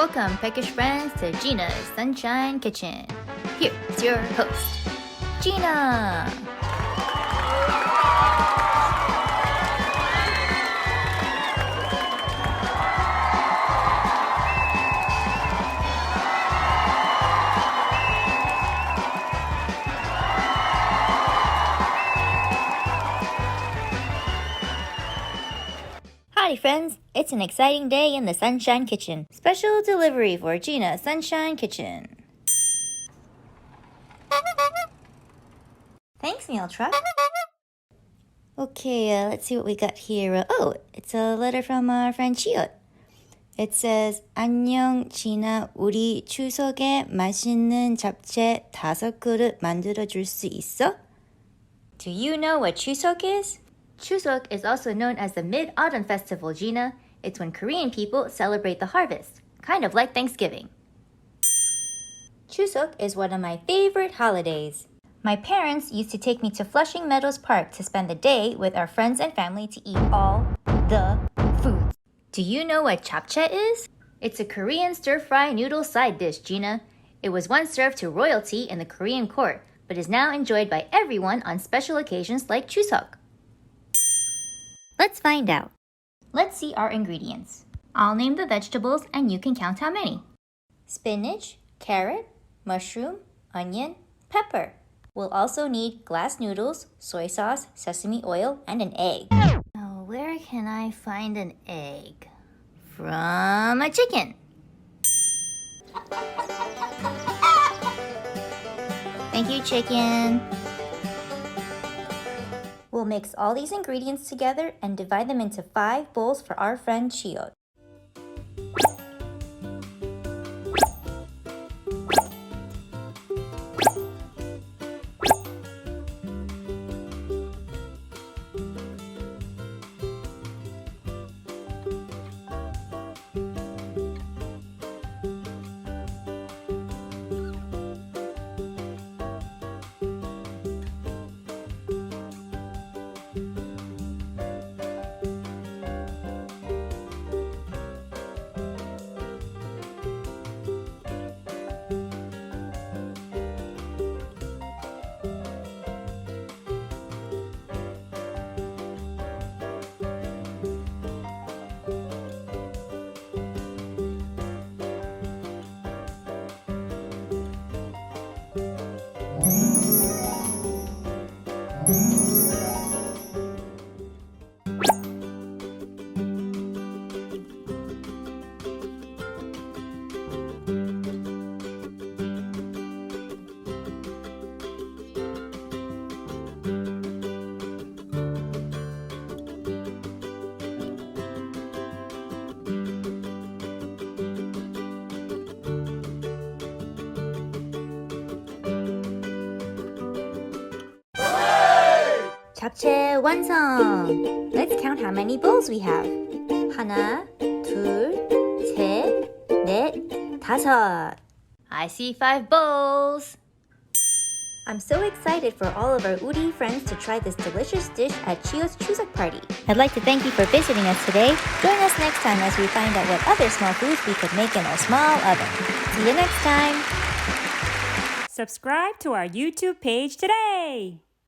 welcome peckish friends to Gina's Sunshine Kitchen. Here's your host, Gina. Howdy friends, it's an exciting day in the Sunshine Kitchen. Special delivery for Gina's Sunshine Kitchen. Thanks, meal truck. Okay, let's see what we got here. It's a letter from our friend Chiot. It says, 안녕, Gina, 우리 추석에 맛있는 잡채 5그릇 만들어줄 수 있어? Do you know what Chuseok is? Chuseok is also known as the Mid-Autumn Festival, Gina. It's when Korean people celebrate the harvest, kind of like Thanksgiving. Chuseok is one of my favorite holidays. My parents used to take me to Flushing Meadows Park to spend the day with our friends and family to eat all the foods. Do you know what Japchae is? It's a Korean stir-fry noodle side dish, Gina. It was once served to royalty in the Korean court, but is now enjoyed by everyone on special occasions like Chuseok. Let's find out. Let's see our ingredients. I'll name the vegetables and you can count how many. Spinach, carrot, mushroom, onion, pepper. We'll also need glass noodles, soy sauce, sesame oil, and an egg. Now, where can I find an egg? From a chicken. Thank you, chicken. We'll mix all these ingredients together and divide them into 5 bowls for our friend Chiot. 잡채 완성! Let's count how many bowls we have. 하나, 둘, 셋, 넷, 5. I see 5 bowls! I'm so excited for all of our Woori friends to try this delicious dish at Chiot's Chuseok party. I'd like to thank you for visiting us today. Join us next time as we find out what other small foods we could make in our small oven. See you next time! Subscribe to our YouTube page today!